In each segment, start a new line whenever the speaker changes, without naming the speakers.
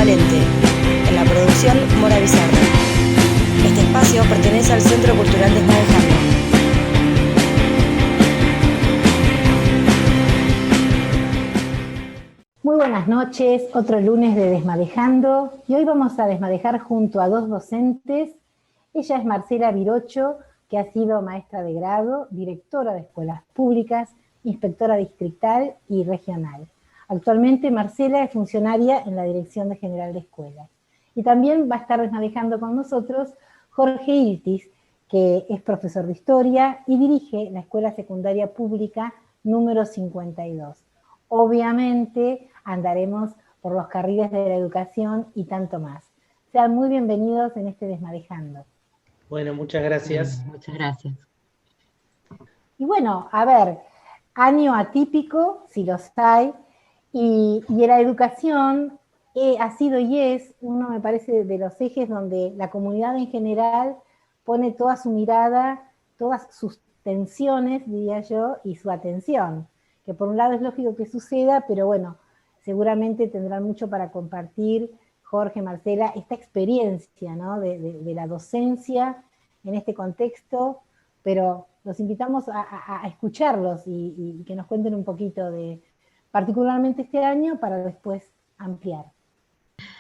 Diferente. En la producción, Mora Bizarro. Este espacio pertenece al Centro Cultural Desmadejando.
Muy buenas noches, otro lunes de Desmadejando, y hoy vamos a desmadejar junto a dos docentes. Ella es Marcela Virocho, que ha sido maestra de grado, directora de escuelas públicas, inspectora distrital y regional. Actualmente Marcela es funcionaria en la Dirección General de Escuelas. Y también va a estar desmadejando con nosotros Jorge Iltis, que es profesor de historia y dirige la Escuela Secundaria Pública número 52. Obviamente andaremos por los carriles de la educación y tanto más. Sean muy bienvenidos en este Desmadejando.
Bueno, muchas gracias.
Muchas gracias.
Y bueno, a ver, año atípico, si los hay, y la educación ha sido y es uno, me parece, de los ejes donde la comunidad en general pone toda su mirada, todas sus tensiones, diría yo, y su atención. Que por un lado es lógico que suceda, pero bueno, seguramente tendrán mucho para compartir, Jorge, Marcela, esta experiencia, ¿no? de la docencia en este contexto, pero los invitamos a escucharlos y que nos cuenten un poquito de, particularmente este año, para después ampliar.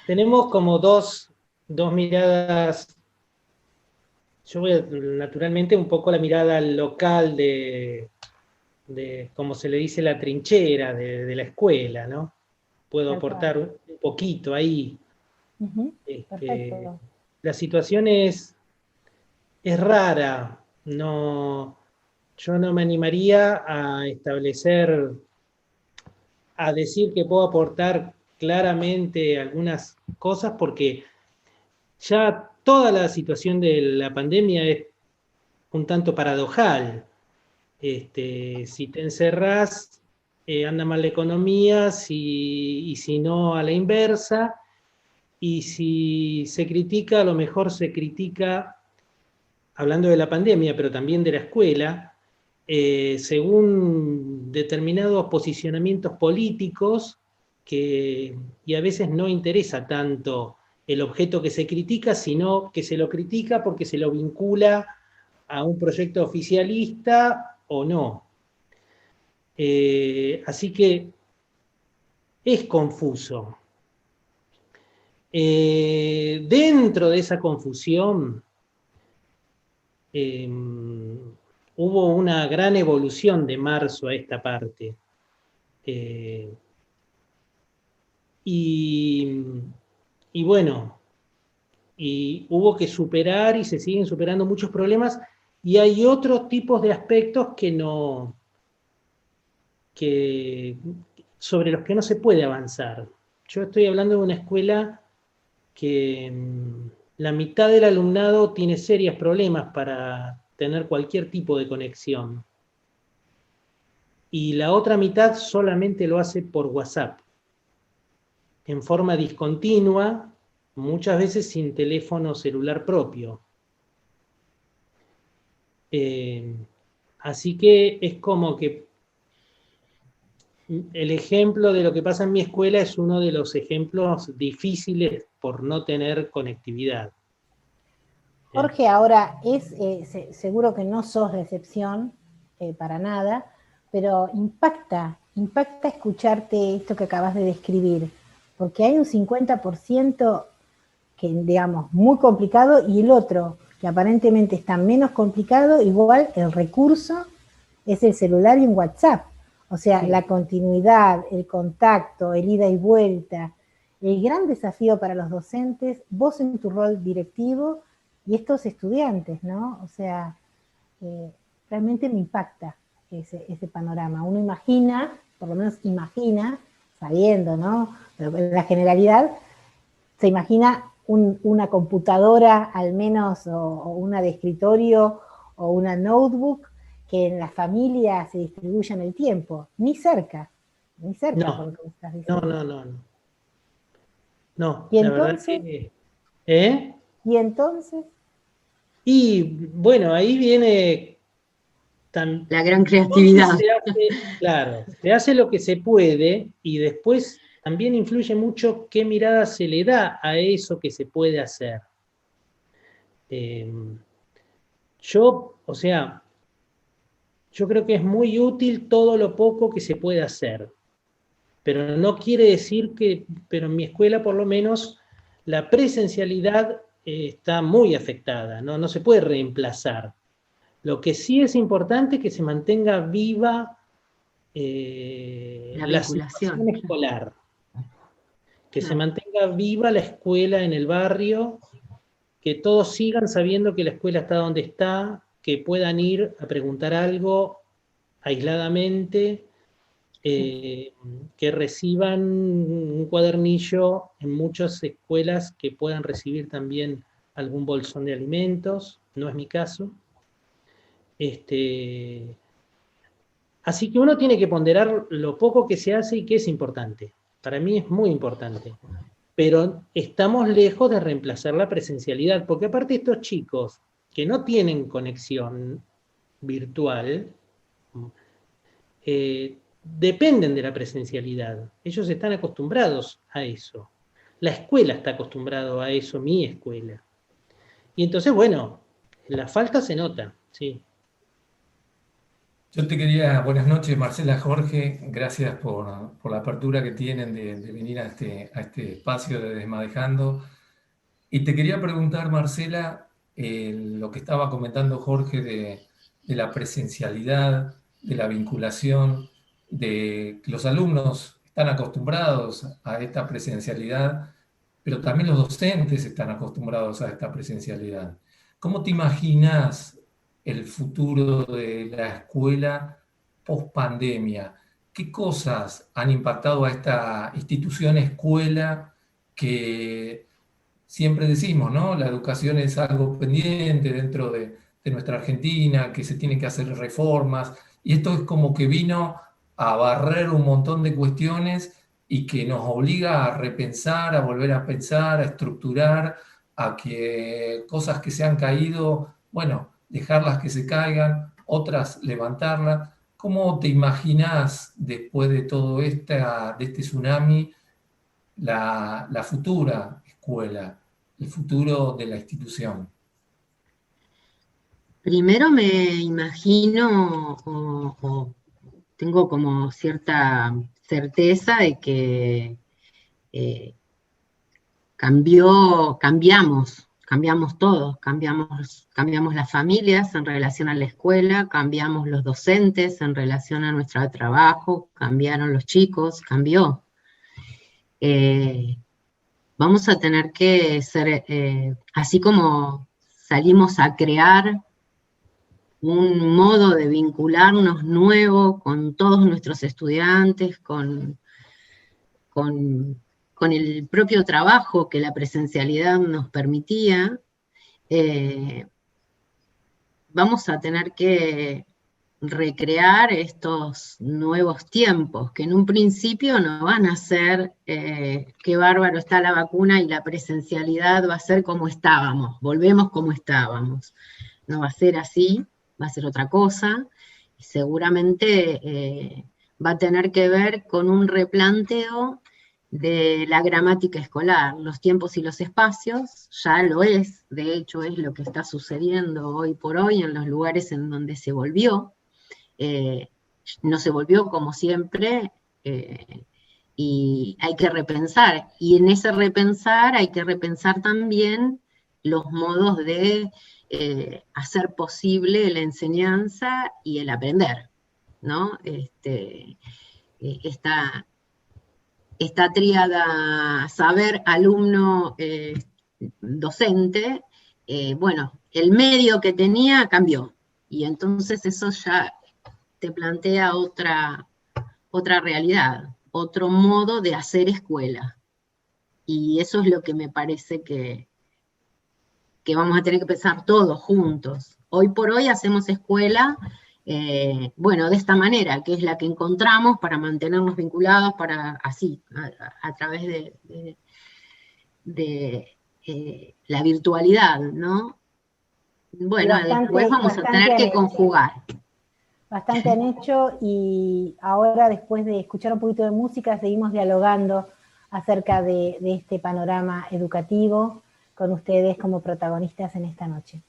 Tenemos como dos miradas. Yo voy naturalmente un poco la mirada local de como se le dice, la trinchera de la escuela, ¿no? Puedo aportar un poquito ahí.
Perfecto.
La situación es rara. Yo no me animaría a decir que puedo aportar claramente algunas cosas, porque ya toda la situación de la pandemia es un tanto paradojal. Si te encerrás, anda mal la economía, y si no, a la inversa, y si se critica, a lo mejor se critica, hablando de la pandemia, pero también de la escuela, según determinados posicionamientos políticos, y a veces no interesa tanto el objeto que se critica, sino que se lo critica porque se lo vincula a un proyecto oficialista o no. Así que es confuso. Dentro de esa confusión hubo una gran evolución de marzo a esta parte. Y bueno, y hubo que superar, y se siguen superando muchos problemas, y hay otros tipos de aspectos sobre los que no se puede avanzar. Yo estoy hablando de una escuela que la mitad del alumnado tiene serios problemas para tener cualquier tipo de conexión, y la otra mitad solamente lo hace por WhatsApp, en forma discontinua, muchas veces sin teléfono celular propio. Así que es como que el ejemplo de lo que pasa en mi escuela es uno de los ejemplos difíciles por no tener conectividad.
Jorge, ahora, seguro que no sos de excepción, para nada, pero impacta escucharte esto que acabas de describir, porque hay un 50% que, digamos, muy complicado, y el otro, que aparentemente está menos complicado, igual el recurso es el celular y un WhatsApp. O sea, la continuidad, el contacto, el ida y vuelta, el gran desafío para los docentes, vos en tu rol directivo y estos estudiantes, ¿no? O sea, realmente me impacta ese panorama. Uno imagina, por lo menos imagina, sabiendo, ¿no? Pero en la generalidad se imagina una computadora al menos, o una de escritorio, o una notebook, que en la familia se distribuyan el tiempo, ni cerca
No,
por lo que estás diciendo.
No,
¿Y
la
entonces?
verdad que,
¿Y entonces?
Y bueno, ahí viene
la gran creatividad.
Se hace lo que se puede, y después también influye mucho qué mirada se le da a eso que se puede hacer. Yo creo que es muy útil todo lo poco que se puede hacer, pero no quiere decir pero en mi escuela por lo menos la presencialidad está muy afectada, ¿no? No se puede reemplazar. Lo que sí es importante es que se mantenga viva la situación escolar, que se mantenga viva la escuela en el barrio, que todos sigan sabiendo que la escuela está donde está, que puedan ir a preguntar algo aisladamente, que reciban un cuadernillo en muchas escuelas, que puedan recibir también algún bolsón de alimentos, no es mi caso. Así que uno tiene que ponderar lo poco que se hace y que es importante. Para mí es muy importante. Pero estamos lejos de reemplazar la presencialidad, porque aparte estos chicos que no tienen conexión virtual, dependen de la presencialidad. Ellos están acostumbrados a eso. La escuela está acostumbrada a eso, mi escuela. Y entonces, bueno, la falta se nota, sí.
Yo te quería, buenas noches, Marcela, Jorge, gracias por la apertura que tienen de venir a este espacio de Desmadejando. Y te quería preguntar, Marcela, lo que estaba comentando Jorge de la presencialidad, de la vinculación, de que los alumnos están acostumbrados a esta presencialidad, pero también los docentes están acostumbrados a esta presencialidad. ¿Cómo te imaginas el futuro de la escuela post pandemia? ¿Qué cosas han impactado a esta institución escuela que siempre decimos, ¿no? La educación es algo pendiente dentro de nuestra Argentina, que se tienen que hacer reformas, y esto es como que vino a barrer un montón de cuestiones y que nos obliga a repensar, a volver a pensar, a estructurar, a que cosas que se han caído, bueno, dejarlas que se caigan, otras levantarlas. ¿Cómo te imaginás después de todo de este tsunami, la futura escuela, el futuro de la institución?
Primero me imagino o tengo como cierta certeza de que cambiamos todos, cambiamos las familias en relación a la escuela, cambiamos los docentes en relación a nuestro trabajo, cambiaron los chicos, cambió. Vamos a tener que ser, así como salimos a crear un modo de vincularnos nuevo con todos nuestros estudiantes, con el propio trabajo que la presencialidad nos permitía, vamos a tener que recrear estos nuevos tiempos, que en un principio no van a ser qué bárbaro está la vacuna y la presencialidad va a ser como estábamos, volvemos como estábamos. No va a ser así, va a ser otra cosa, y seguramente va a tener que ver con un replanteo de la gramática escolar, los tiempos y los espacios, ya lo es, de hecho es lo que está sucediendo hoy por hoy en los lugares en donde se volvió, no se volvió como siempre, y hay que repensar, y en ese repensar hay que repensar también los modos de hacer posible la enseñanza y el aprender, ¿no? Esta tríada saber, alumno, docente, bueno, el medio que tenía cambió, y entonces eso ya te plantea otra realidad, otro modo de hacer escuela, y eso es lo que me parece que vamos a tener que pensar todos juntos. Hoy por hoy hacemos escuela, bueno, de esta manera, que es la que encontramos para mantenernos vinculados, para así, a través de la virtualidad, ¿no? Bueno, después vamos a tener que conjugar.
bastante han hecho, y ahora, después de escuchar un poquito de música, seguimos dialogando acerca de este panorama educativo con ustedes como protagonistas en esta noche.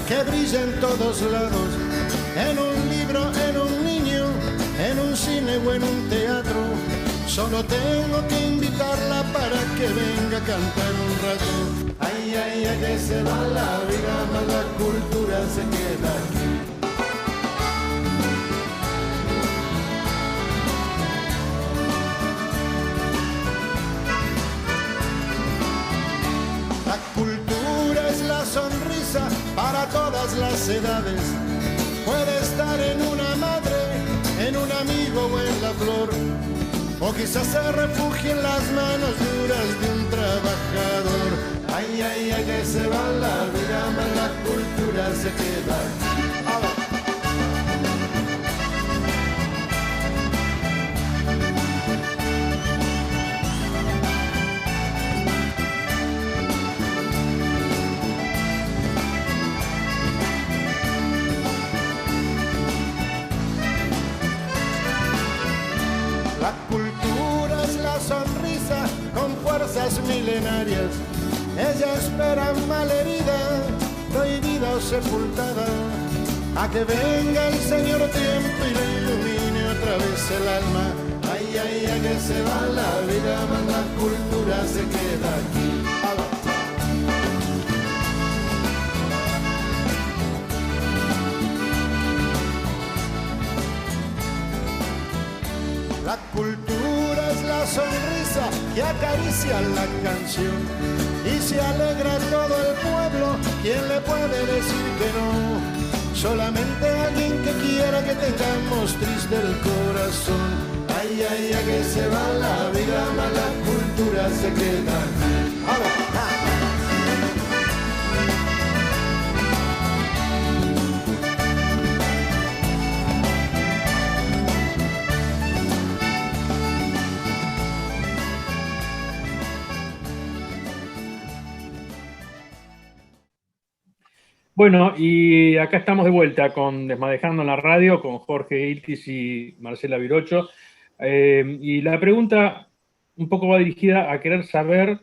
Que brilla en todos lados, en un libro, en un niño, en un cine o en un teatro. Solo tengo que invitarla para que venga a cantar un rato. Ay, ay, ay, que se va la vida, más la cultura se queda aquí. La cultura es la sonrisa para todas las edades. Puede estar en una madre, en un amigo o en la flor, o quizás se refugie en las manos duras de un trabajador. Ay, ay, ay, que se va la vida, más la cultura se queda. La cultura es la sonrisa con fuerzas milenarias. Ella espera malherida, prohibida o sepultada, a que venga el Señor tiempo y le ilumine otra vez el alma. Ay, ay, ay, que se va la vida, más la cultura se queda aquí. La cultura es la sonrisa que acaricia la canción y se alegra todo el pueblo. ¿Quién le puede decir que no? Solamente alguien que quiera que tengamos triste el corazón. Ay, ay, ay, que se va la vida, más la cultura se queda aquí.
Bueno, y acá estamos de vuelta con Desmadejando en la radio, con Jorge Iltis y Marcela Virocho. Y la pregunta un poco va dirigida a querer saber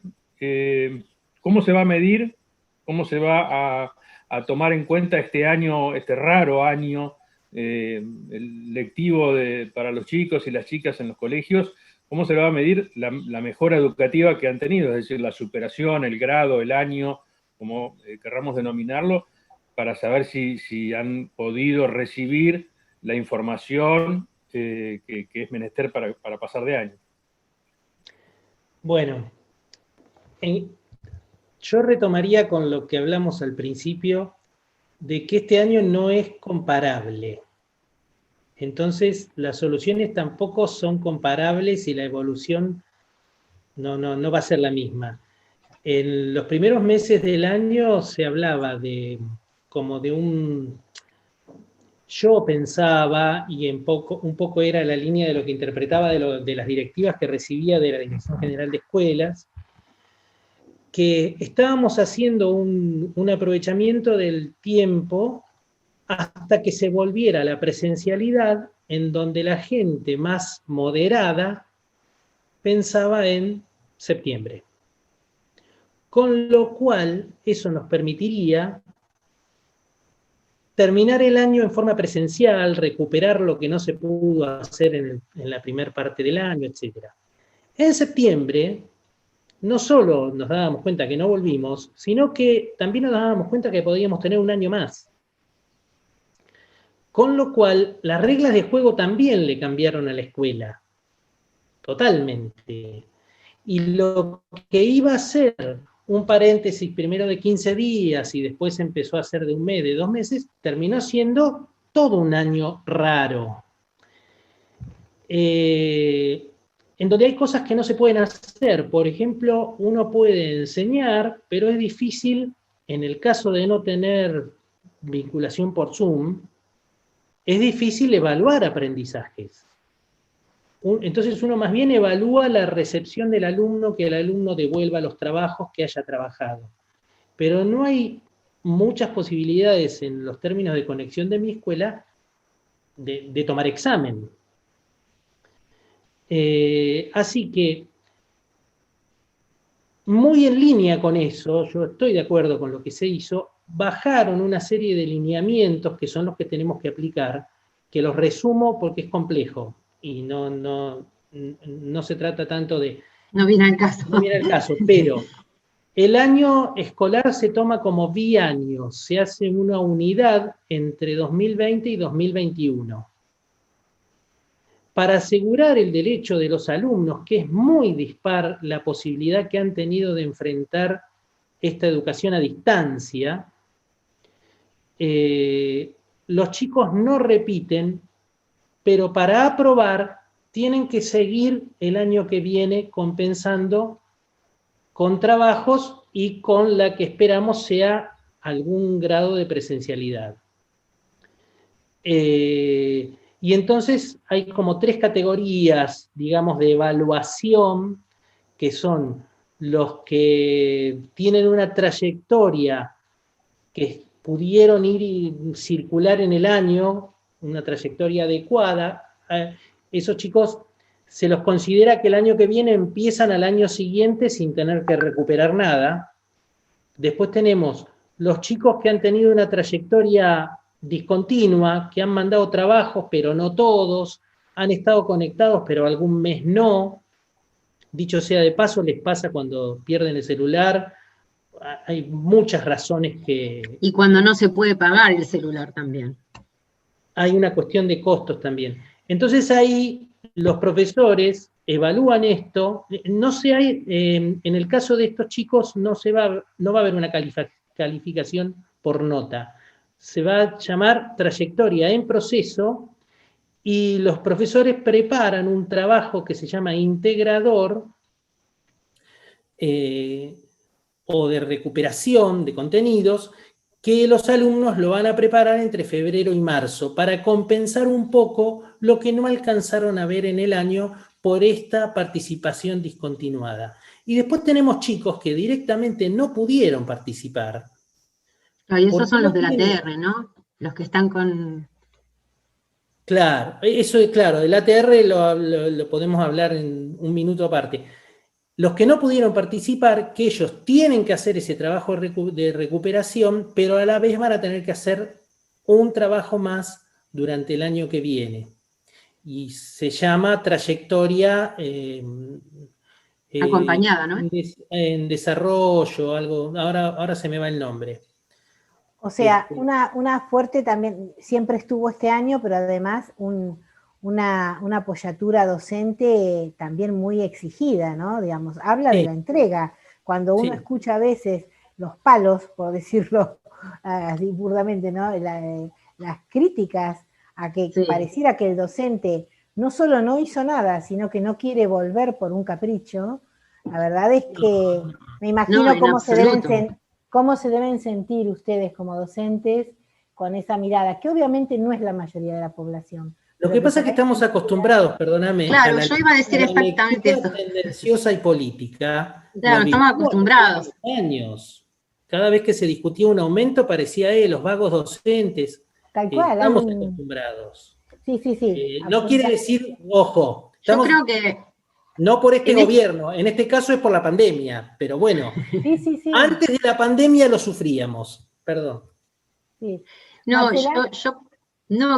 cómo se va a medir, cómo se va a tomar en cuenta este año, este raro año el lectivo para los chicos y las chicas en los colegios, cómo se va a medir la mejora educativa que han tenido, es decir, la superación, el grado, el año, como querramos denominarlo, para saber si han podido recibir la información que es menester para pasar de año.
Bueno, yo retomaría con lo que hablamos al principio, de que este año no es comparable. Entonces, las soluciones tampoco son comparables y la evolución no va a ser la misma. En los primeros meses del año se hablaba como de un... Yo pensaba, y un poco era la línea de lo que interpretaba de las directivas que recibía de la Dirección General de Escuelas, que estábamos haciendo un aprovechamiento del tiempo hasta que se volviera a la presencialidad, en donde la gente más moderada pensaba en septiembre. Con lo cual, eso nos permitiría terminar el año en forma presencial, recuperar lo que no se pudo hacer en la primera parte del año, etc. En septiembre, no solo nos dábamos cuenta que no volvimos, sino que también nos dábamos cuenta que podíamos tener un año más. Con lo cual, las reglas de juego también le cambiaron a la escuela, totalmente. Y lo que iba a ser un paréntesis primero de 15 días y después empezó a ser de un mes, de 2 meses, terminó siendo todo un año raro. En donde hay cosas que no se pueden hacer. Por ejemplo, uno puede enseñar, pero es difícil, en el caso de no tener vinculación por Zoom, es difícil evaluar aprendizajes. Entonces uno más bien evalúa la recepción del alumno, que el alumno devuelva los trabajos que haya trabajado. Pero no hay muchas posibilidades en los términos de conexión de mi escuela de tomar examen. Así que, muy en línea con eso, yo estoy de acuerdo con lo que se hizo, bajaron una serie de lineamientos que son los que tenemos que aplicar, que los resumo porque es complejo y no se trata tanto de...
No viene al caso.
No viene al caso, pero el año escolar se toma como biaño, se hace una unidad entre 2020 y 2021. Para asegurar el derecho de los alumnos, que es muy dispar la posibilidad que han tenido de enfrentar esta educación a distancia, los chicos no repiten, pero para aprobar tienen que seguir el año que viene compensando con trabajos y con la que esperamos sea algún grado de presencialidad. Y entonces hay como 3 categorías, digamos, de evaluación, que son los que tienen una trayectoria que pudieron ir y circular en el año, una trayectoria adecuada. Esos chicos se los considera que el año que viene empiezan al año siguiente sin tener que recuperar nada. Después tenemos los chicos que han tenido una trayectoria discontinua, que han mandado trabajos, pero no todos, han estado conectados, pero algún mes no. Dicho sea de paso, les pasa cuando pierden el celular. Hay muchas razones que...
Y cuando no se puede pagar el celular también.
Hay una cuestión de costos también. Entonces ahí los profesores evalúan esto. No se hay, en el caso de estos chicos no va a haber una calificación por nota. Se va a llamar trayectoria en proceso y los profesores preparan un trabajo que se llama integrador o de recuperación de contenidos, que los alumnos lo van a preparar entre febrero y marzo para compensar un poco lo que no alcanzaron a ver en el año por esta participación discontinuada. Y después tenemos chicos que directamente no pudieron participar.
Y esos son los de la ATR, ¿no? Los que están con...
Claro, eso es claro, del ATR lo podemos hablar en un minuto aparte. Los que no pudieron participar, que ellos tienen que hacer ese trabajo de recuperación, pero a la vez van a tener que hacer un trabajo más durante el año que viene. Y se llama trayectoria...
acompañada, ¿no?
En desarrollo, algo, ahora se me va el nombre.
O sea, una fuerte también, siempre estuvo este año, pero además una apoyatura docente también muy exigida, ¿no? Digamos, habla de la entrega. Cuando uno escucha a veces los palos, por decirlo así burdamente, ¿no? Las críticas a que pareciera que el docente no solo no hizo nada, sino que no quiere volver por un capricho, la verdad es que me imagino cómo se deben sentir ustedes como docentes con esa mirada, que obviamente no es la mayoría de la población.
Lo que pasa es que estamos acostumbrados, perdóname,
claro, yo iba a decir exactamente eso.
Tendenciosa y política.
Claro, estamos acostumbrados.
Años. Cada vez que se discutía un aumento parecía, los vagos docentes.
Tal cual.
Estamos acostumbrados.
Sí.
No quiere decir, ojo.
Yo creo que...
No por este gobierno, en este caso es por la pandemia, pero bueno, antes de la pandemia lo sufríamos, perdón.
Sí.
No, yo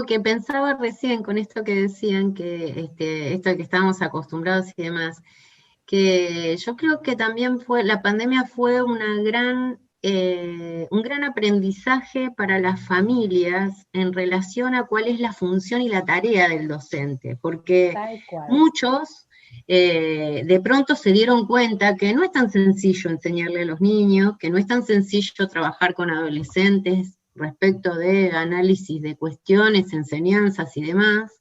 que pensaba recién con esto que decían, que esto de que estábamos acostumbrados y demás, que yo creo que también la pandemia fue una gran un gran aprendizaje para las familias en relación a cuál es la función y la tarea del docente, porque muchos de pronto se dieron cuenta que no es tan sencillo enseñarle a los niños, que no es tan sencillo trabajar con adolescentes respecto de análisis de cuestiones, enseñanzas y demás,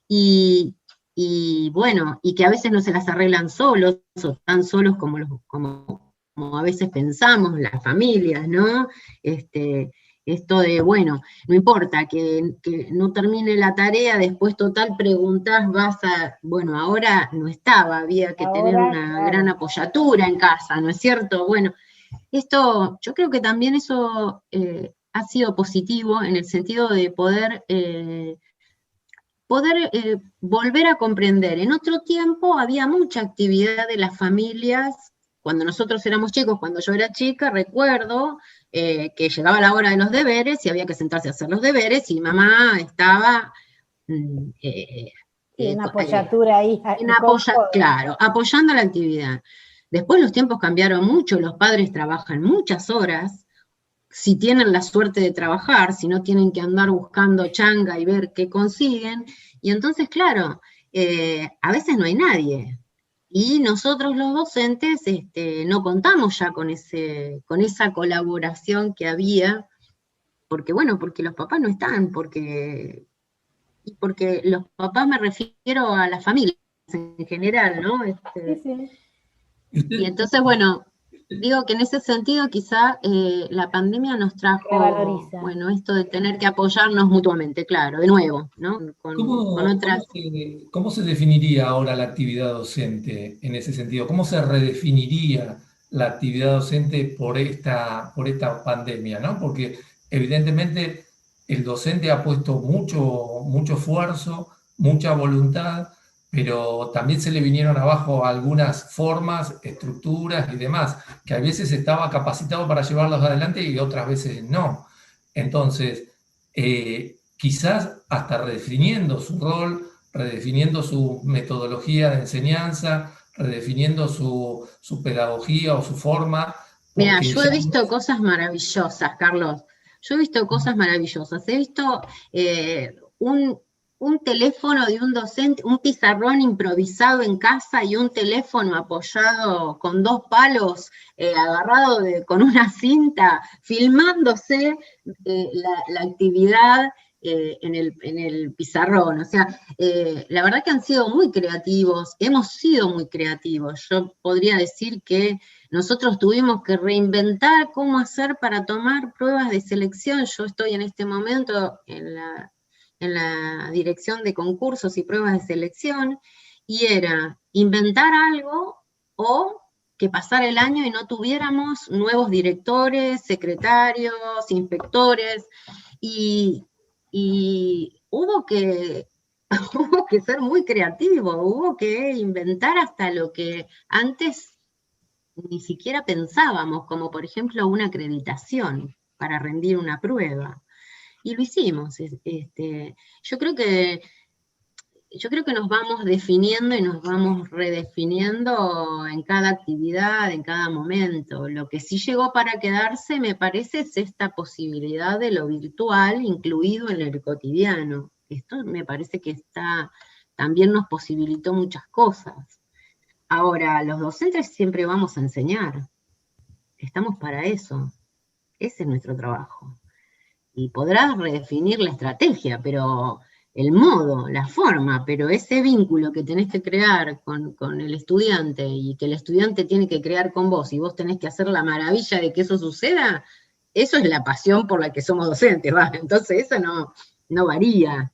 y bueno, y que a veces no se las arreglan solos, o tan solos como a veces pensamos, las familias, ¿no? Esto de, bueno, no importa que no termine la tarea, después total preguntás, bueno, ahora no estaba, había que tener una gran apoyatura en casa, ¿no es cierto? Bueno, esto, yo creo que también eso ha sido positivo en el sentido de poder volver a comprender. En otro tiempo había mucha actividad de las familias. Cuando nosotros éramos chicos, cuando yo era chica, recuerdo que llegaba la hora de los deberes y había que sentarse a hacer los deberes y mamá estaba
en apoyatura ahí.
Claro, apoyando la actividad. Después los tiempos cambiaron mucho, los padres trabajan muchas horas, si tienen la suerte de trabajar, si no tienen que andar buscando changa y ver qué consiguen, y entonces, claro, a veces no hay nadie. Y nosotros los docentes no contamos ya con esa colaboración que había, porque los papás no están, porque los papás me refiero a las familias en general, ¿no?
Sí.
Y entonces, bueno, digo que en ese sentido quizá la pandemia nos trajo, bueno, esto de tener que apoyarnos mutuamente, claro, de nuevo, ¿no?
¿Cómo se definiría ahora la actividad docente en ese sentido? ¿Cómo se redefiniría la actividad docente por esta pandemia, ¿no? Porque evidentemente el docente ha puesto mucho esfuerzo, mucha voluntad, pero también se le vinieron abajo algunas formas, estructuras y demás, que a veces estaba capacitado para llevarlos adelante y otras veces no. Entonces, quizás hasta redefiniendo su rol, redefiniendo su metodología de enseñanza, redefiniendo su pedagogía o su forma.
Mira, yo he visto cosas maravillosas, Carlos. Yo he visto cosas maravillosas. He visto un teléfono de un docente, un pizarrón improvisado en casa y un teléfono apoyado con 2 palos, agarrado con una cinta, filmándose la actividad en el pizarrón. O sea, la verdad que han sido muy creativos, hemos sido muy creativos. Yo podría decir que nosotros tuvimos que reinventar cómo hacer para tomar pruebas de selección. Yo estoy en este momento en la dirección de concursos y pruebas de selección, y era inventar algo o que pasara el año y no tuviéramos nuevos directores, secretarios, inspectores, y hubo que ser muy creativo, hubo que inventar hasta lo que antes ni siquiera pensábamos, como por ejemplo una acreditación para rendir una prueba. Y lo hicimos. Yo creo que nos vamos definiendo y nos vamos redefiniendo en cada actividad, en cada momento. Lo que sí llegó para quedarse, me parece, es esta posibilidad de lo virtual incluido en el cotidiano. Esto me parece que también nos posibilitó muchas cosas. Ahora, los docentes siempre vamos a enseñar. Estamos para eso. Ese es nuestro trabajo. Y podrás redefinir la estrategia, pero el modo, la forma, pero ese vínculo que tenés que crear con el estudiante y que el estudiante tiene que crear con vos y vos tenés que hacer la maravilla de que eso suceda, eso es la pasión por la que somos docentes, ¿va? Entonces eso no varía,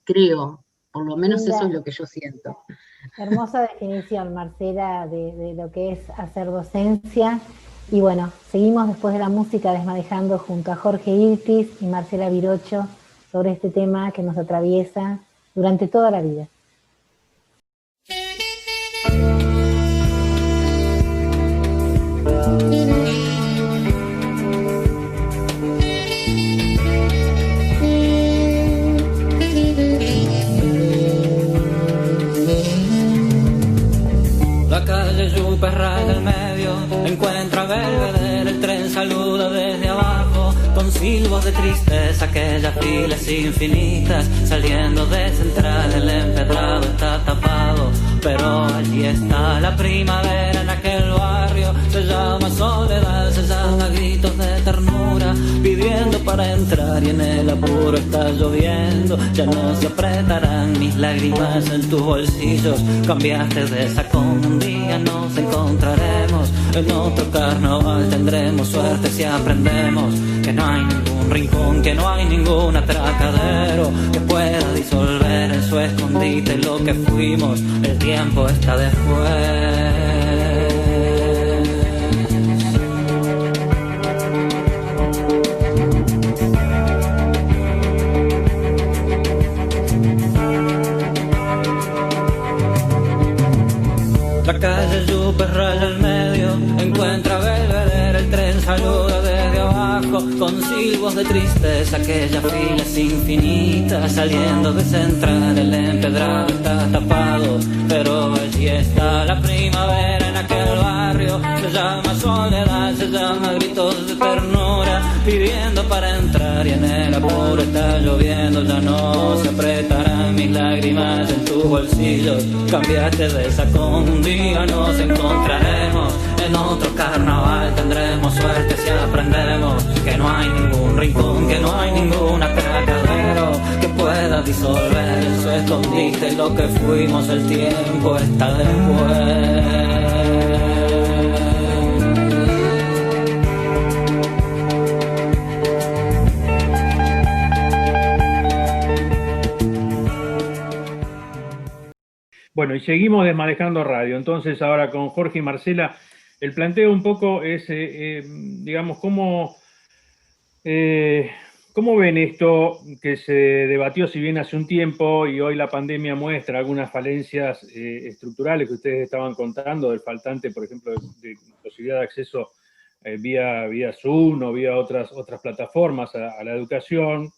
creo, por lo menos eso es lo que yo siento.
Hermosa definición, Marcela, de lo que es hacer docencia. Y bueno, seguimos después de la música desmadejando junto a Jorge Iltis y Marcela Virocho sobre este tema que nos atraviesa durante toda la vida.
La calle Yuperra del medio encuentra Belvedere, el tren saluda desde abajo. con silbos de tristeza, aquellas filas infinitas, saliendo de central, el empedrado está tapado, pero allí está la primavera en aquel barrio, se llama soledad, se llama gritos de ternura, pidiendo para entrar y en el apuro está lloviendo, ya no se apretarán mis lágrimas en tus bolsillos, cambiaste de sacón, un día nos encontraremos, en otro carnaval tendremos suerte si aprendemos que no hay ningún rincón, que no hay ningún atracadero que pueda disolver en su escondite lo que fuimos, el tiempo está después. La calle Yupe raya al medio, encuentra Belvedere, el tren saluda desde abajo, con silbos de tristeza, aquellas filas infinitas, saliendo de central, el empedrado está tapado, pero allí está la primavera en aquel barrio, se llama soledad, se llama gritos de ternura, pidiendo para entrar y en el apuro está lloviendo, ya no se apretarán mis lágrimas en tus bolsillos, cambiaste de sacón, un día nos encontraremos, en otro carnaval tendremos suerte si aprendemos que no hay ningún rincón, que no hay ningún atracadero que pueda disolver en su escondite lo que fuimos, el tiempo está después.
Bueno, y seguimos desmadejando radio. Entonces, ahora con Jorge y Marcela, el planteo un poco es, digamos, ¿cómo ven esto que se debatió, si bien hace un tiempo, y hoy la pandemia muestra algunas falencias estructurales que ustedes estaban contando, del faltante, por ejemplo, de posibilidad de acceso vía Zoom o vía otras plataformas a la educación?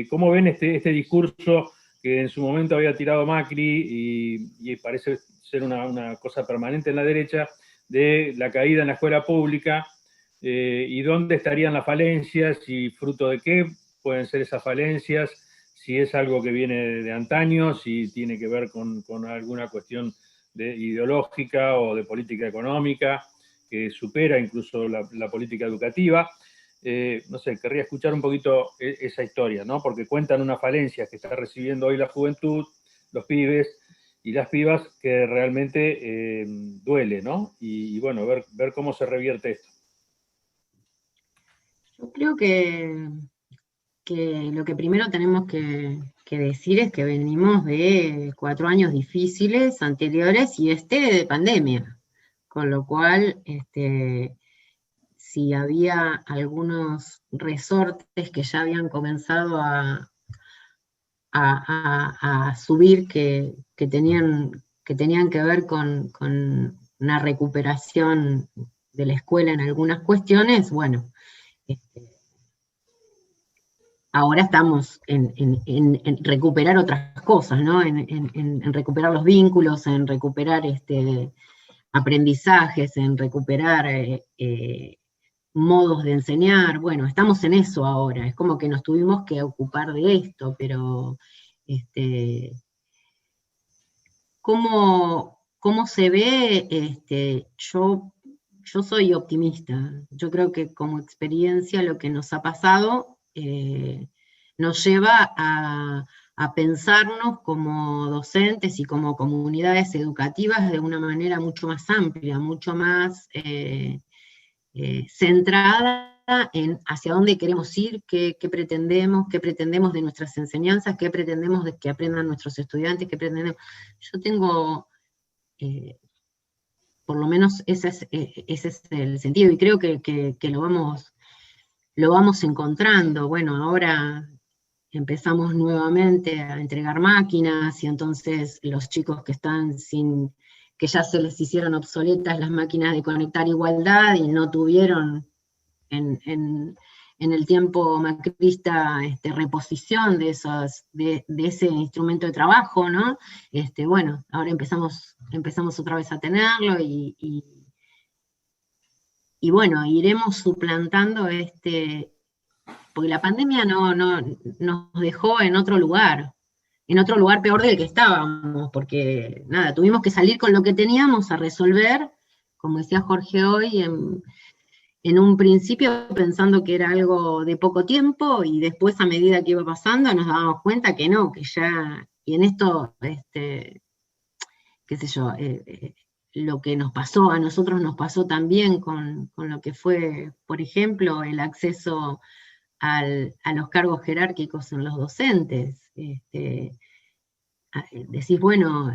¿Cómo ven este discurso que en su momento había tirado Macri y parece ser una cosa permanente en la derecha, de la caída en la escuela pública, y dónde estarían las falencias y fruto de qué pueden ser esas falencias, si es algo que viene de antaño, si tiene que ver con alguna cuestión ideológica o de política económica que supera incluso la política educativa. No sé, querría escuchar un poquito esa historia, ¿no? Porque cuentan una falencia que está recibiendo hoy la juventud, los pibes y las pibas, que realmente duele, ¿no? Y bueno, ver cómo se revierte esto.
Yo creo que lo que primero tenemos que decir es que venimos de 4 años difíciles anteriores y de pandemia, con lo cual si había algunos resortes que ya habían comenzado a subir que tenían que ver con una recuperación de la escuela en algunas cuestiones, bueno, ahora estamos en recuperar otras cosas, ¿no? En recuperar los vínculos, en recuperar aprendizajes, en recuperar modos de enseñar. Bueno, estamos en eso ahora, es como que nos tuvimos que ocupar de esto, pero ¿cómo se ve? Yo soy optimista, yo creo que como experiencia lo que nos ha pasado nos lleva a pensarnos como docentes y como comunidades educativas de una manera mucho más amplia, mucho más centrada en hacia dónde queremos ir, qué pretendemos de nuestras enseñanzas, qué pretendemos de que aprendan nuestros estudiantes, qué pretendemos. Yo tengo, por lo menos ese es el sentido, y creo que lo vamos encontrando. Bueno, ahora empezamos nuevamente a entregar máquinas, y entonces los chicos que están que ya se les hicieron obsoletas las máquinas de Conectar Igualdad y no tuvieron en el tiempo macrista reposición de ese instrumento de trabajo, ¿no? Bueno, ahora empezamos otra vez a tenerlo y bueno, iremos suplantando porque la pandemia nos dejó en otro lugar peor del que estábamos, porque nada, tuvimos que salir con lo que teníamos a resolver, como decía Jorge hoy, en un principio pensando que era algo de poco tiempo, y después a medida que iba pasando nos dábamos cuenta que no, que ya, y en esto, qué sé yo, lo que nos pasó, a nosotros nos pasó también con lo que fue, por ejemplo, el acceso a los cargos jerárquicos en los docentes. Decís, bueno,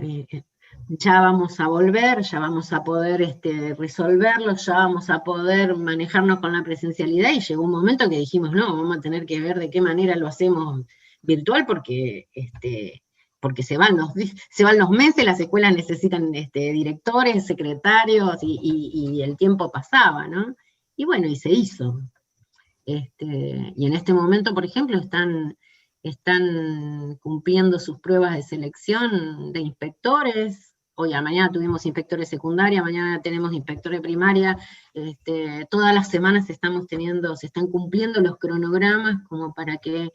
ya vamos a volver, ya vamos a poder resolverlo, ya vamos a poder manejarnos con la presencialidad, y llegó un momento que dijimos, no, vamos a tener que ver de qué manera lo hacemos virtual, porque se van los meses, las escuelas necesitan directores, secretarios, y el tiempo pasaba, ¿no? Y bueno, y se hizo. Y en este momento, por ejemplo, están cumpliendo sus pruebas de selección de inspectores. Hoy a mañana tuvimos inspectores secundaria, mañana tenemos inspectores primaria. Todas las semanas se están cumpliendo los cronogramas como para que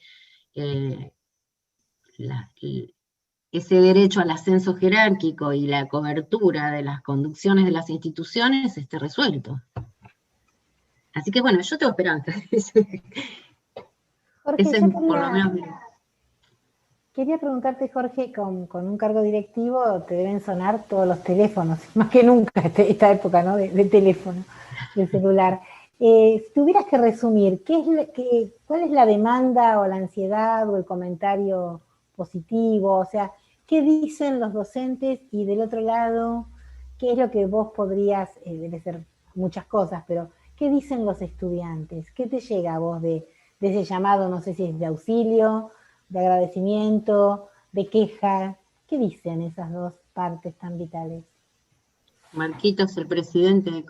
ese derecho al ascenso jerárquico y la cobertura de las conducciones de las instituciones esté resuelto. Así que bueno, yo tengo esperanza.
Jorge,
Ese es por lo menos.
Quería preguntarte, Jorge, con un cargo directivo te deben sonar todos los teléfonos, más que nunca esta época, ¿no? de teléfono, de celular. Si tuvieras que resumir, ¿cuál es la demanda o la ansiedad o el comentario positivo? O sea, ¿qué dicen los docentes? Y del otro lado, ¿qué es lo que vos podrías, debe ser muchas cosas, pero ¿qué dicen los estudiantes? ¿Qué te llega a vos de ese llamado, no sé si es de auxilio, de agradecimiento, de queja? ¿Qué dicen esas dos partes tan vitales?
Marquitos, el presidente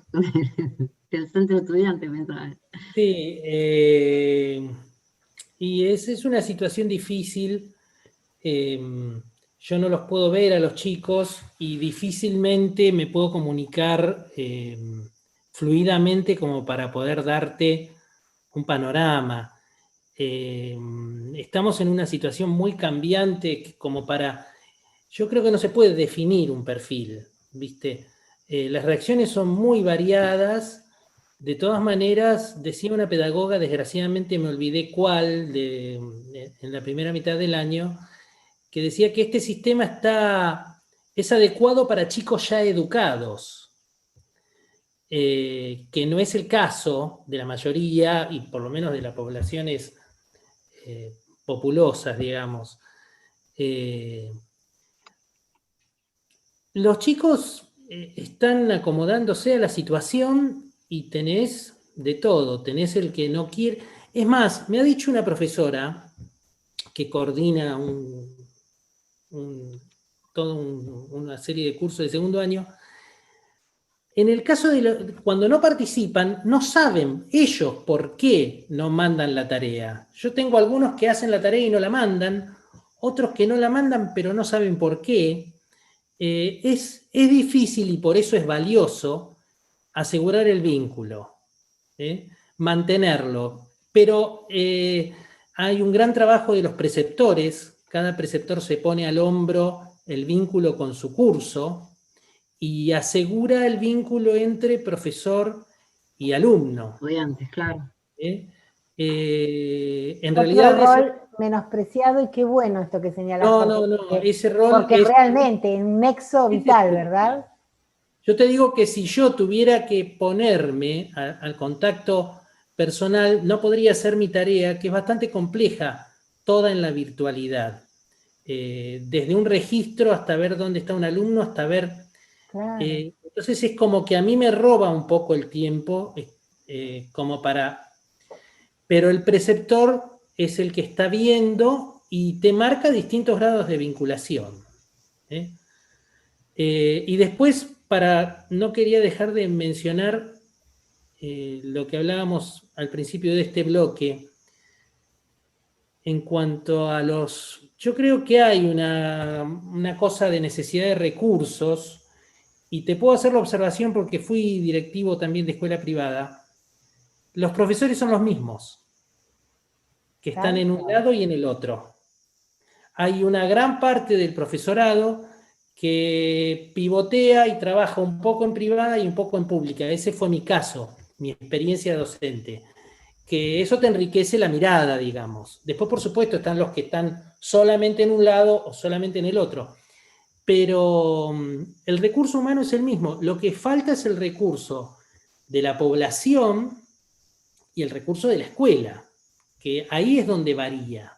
del centro de estudiantes, pensaba.
Sí, y es una situación difícil. Yo no los puedo ver a los chicos y difícilmente me puedo comunicar fluidamente como para poder darte un panorama. Estamos en una situación muy cambiante como para... Yo creo que no se puede definir un perfil, ¿viste? Las reacciones son muy variadas. De todas maneras, decía una pedagoga, desgraciadamente me olvidé cuál, en la primera mitad del año, que decía que este sistema es adecuado para chicos ya educados, que no es el caso de la mayoría, y por lo menos de las poblaciones populosas, digamos. Los chicos están acomodándose a la situación y tenés de todo, tenés el que no quiere. Es más, me ha dicho una profesora que coordina una serie de cursos de segundo año. En el caso de cuando no participan, no saben ellos por qué no mandan la tarea. Yo tengo algunos que hacen la tarea y no la mandan, otros que no la mandan pero no saben por qué. Es difícil y por eso es valioso asegurar el vínculo, mantenerlo. Pero hay un gran trabajo de los preceptores. Cada preceptor se pone al hombro el vínculo con su curso y asegura el vínculo entre profesor y alumno.
Estudiantes, claro.
En realidad rol menospreciado, y qué bueno esto que señalas.
No, ese rol
porque es realmente un nexo vital, ¿verdad?
Yo te digo que si yo tuviera que ponerme al contacto personal, no podría hacer mi tarea, que es bastante compleja, toda en la virtualidad. Desde un registro hasta ver dónde está un alumno, hasta ver... Claro. Entonces es como que a mí me roba un poco el tiempo, como para... Pero el preceptor es el que está viendo y te marca distintos grados de vinculación. Y después, no quería dejar de mencionar lo que hablábamos al principio de este bloque, en cuanto a yo creo que hay una cosa de necesidad de recursos, y te puedo hacer la observación porque fui directivo también de escuela privada. Los profesores son los mismos. que están en un lado y en el otro. Hay una gran parte del profesorado que pivotea y trabaja un poco en privada y un poco en pública. Ese fue mi caso, mi experiencia docente. Que eso te enriquece la mirada, digamos. Después, por supuesto, están los que están solamente en un lado o solamente en el otro. Pero el recurso humano es el mismo. Lo que falta es el recurso de la población y el recurso de la escuela, que ahí es donde varía.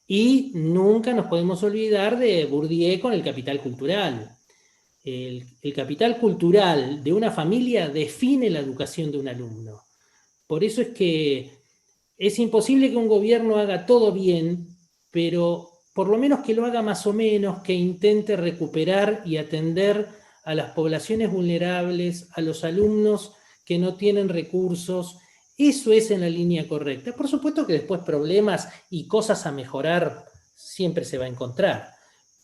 Y nunca nos podemos olvidar de Bourdieu con el capital cultural. El capital cultural de una familia define la educación de un alumno. Por eso es que es imposible que un gobierno haga todo bien, pero por lo menos que lo haga más o menos, que intente recuperar y atender a las poblaciones vulnerables, a los alumnos que no tienen recursos. Eso es en la línea correcta. Por supuesto que después problemas y cosas a mejorar siempre se va a encontrar,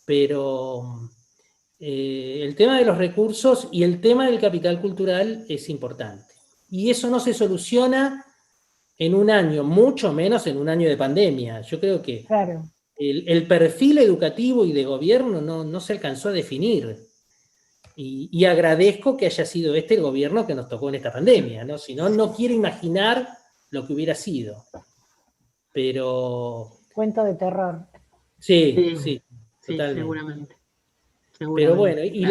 pero el tema de los recursos y el tema del capital cultural es importante. Y eso no se soluciona en un año, mucho menos en un año de pandemia. Yo creo que
claro,
el perfil educativo y de gobierno no se alcanzó a definir. Y agradezco que haya sido este el gobierno que nos tocó en esta pandemia, ¿no? Si no, no quiero imaginar lo que hubiera sido. Pero...
cuento de terror.
Sí, totalmente.
Seguramente.
Pero bueno, y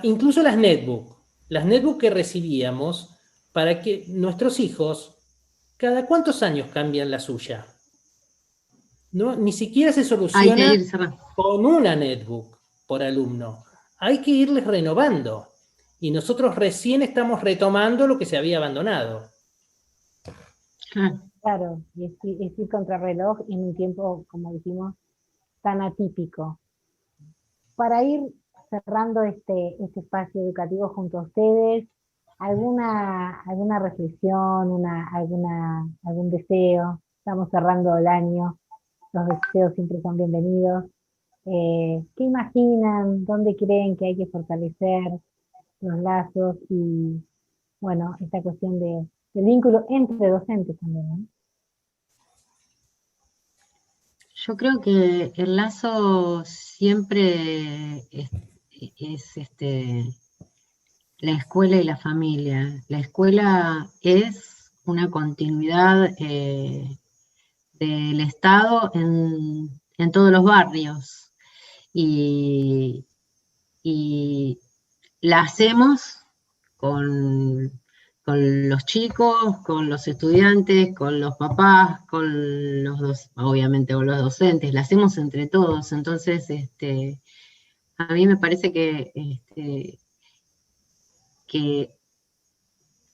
incluso las netbook que recibíamos, para que nuestros hijos, ¿cada cuántos años cambian la suya? ¿No? Ni siquiera se soluciona con una netbook por alumno. Hay que irles renovando. Y nosotros recién estamos retomando lo que se había abandonado.
Claro, y es ir contrarreloj en un tiempo, como dijimos, tan atípico. Para ir cerrando este espacio educativo junto a ustedes, ¿alguna reflexión, algún deseo? Estamos cerrando el año, los deseos siempre son bienvenidos. ¿Qué imaginan? ¿Dónde creen que hay que fortalecer los lazos? Y bueno, esta cuestión del vínculo entre docentes también, ¿no?
Yo creo que el lazo siempre es la escuela y la familia. La escuela es una continuidad del Estado en todos los barrios. Y la hacemos con los chicos, con los estudiantes, con los papás, con obviamente con los docentes, la hacemos entre todos. Entonces, a mí me parece que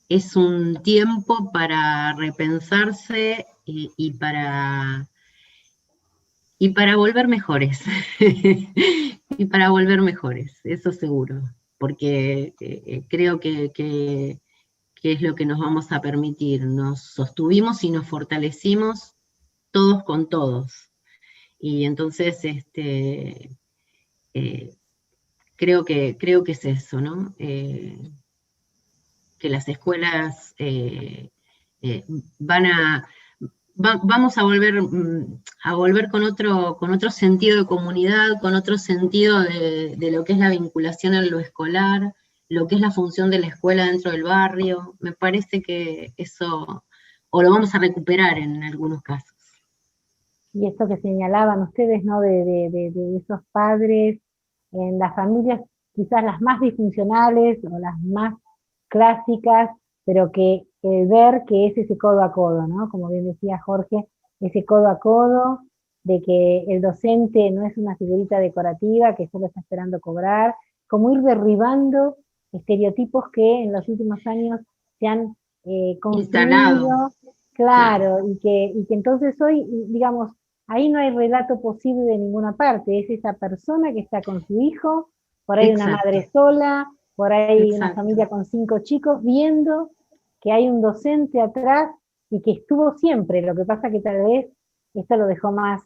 es un tiempo para repensarse y para volver mejores. Y para volver mejores, eso seguro, porque creo que es lo que nos vamos a permitir. Nos sostuvimos y nos fortalecimos todos con todos. Y entonces creo que es eso, ¿no? Que las escuelas vamos a volver con otro sentido de comunidad, con otro sentido de lo que es la vinculación en lo escolar, lo que es la función de la escuela dentro del barrio. Me parece que eso, o lo vamos a recuperar en algunos casos.
Y esto que señalaban ustedes, ¿no? De esos padres en las familias quizás las más disfuncionales o las más clásicas, pero que ver que es ese codo a codo, ¿no? Como bien decía Jorge, ese codo a codo, de que el docente no es una figurita decorativa que solo está esperando cobrar, como ir derribando estereotipos que en los últimos años se han construido, claro, y que entonces hoy, digamos, ahí no hay relato posible de ninguna parte, es esa persona que está con su hijo, por ahí una madre sola, por ahí una familia con 5 chicos, viendo que hay un docente atrás y que estuvo siempre. Lo que pasa que tal vez esto lo dejó más,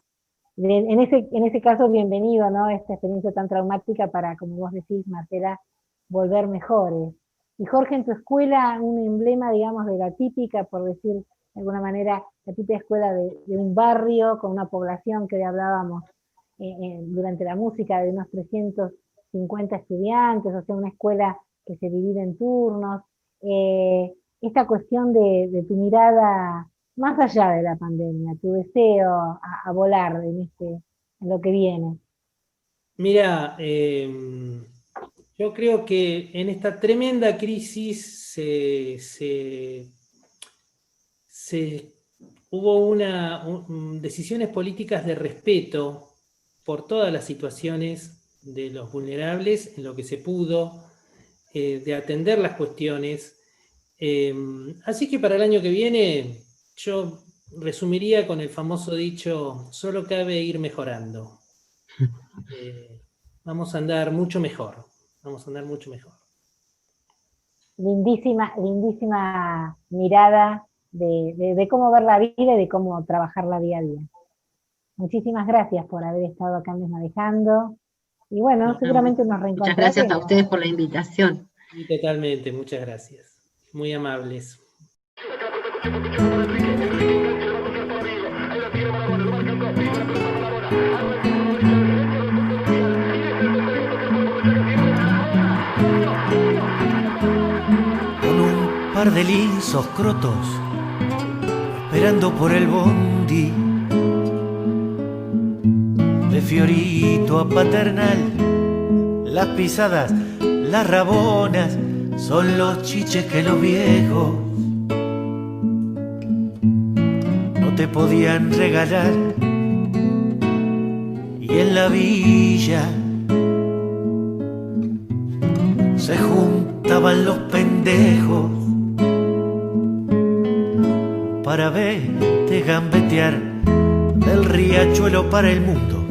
en ese caso bienvenido, ¿no? Esta experiencia tan traumática para, como vos decís, Marcela, volver mejores. Y Jorge, en tu escuela, un emblema, digamos, de la típica, por decir de alguna manera, la típica escuela de un barrio con una población que hoy hablábamos durante la música de unos 350 estudiantes, o sea, una escuela que se divide en turnos. Esta cuestión de tu mirada más allá de la pandemia, tu deseo a volar en lo que viene.
Mira, yo creo que en esta tremenda crisis hubo decisiones políticas de respeto por todas las situaciones de los vulnerables, en lo que se pudo, de atender las cuestiones. Así que para el año que viene, yo resumiría con el famoso dicho, solo cabe ir mejorando. Vamos a andar mucho mejor.
Lindísima mirada de cómo ver la vida y de cómo trabajarla día a día. Muchísimas gracias por haber estado acá en Desmadejando. Y bueno, seguramente nos reencontraremos.
Muchas gracias a ustedes por la invitación.
Sí, totalmente, muchas gracias. Muy amables.
Con un par de lisos crotos, esperando por el bondi, de Fiorito a Paternal, las pisadas, las rabonas, son los chiches que los viejos no te podían regalar. Y en la villa se juntaban los pendejos para verte gambetear del riachuelo para el mundo,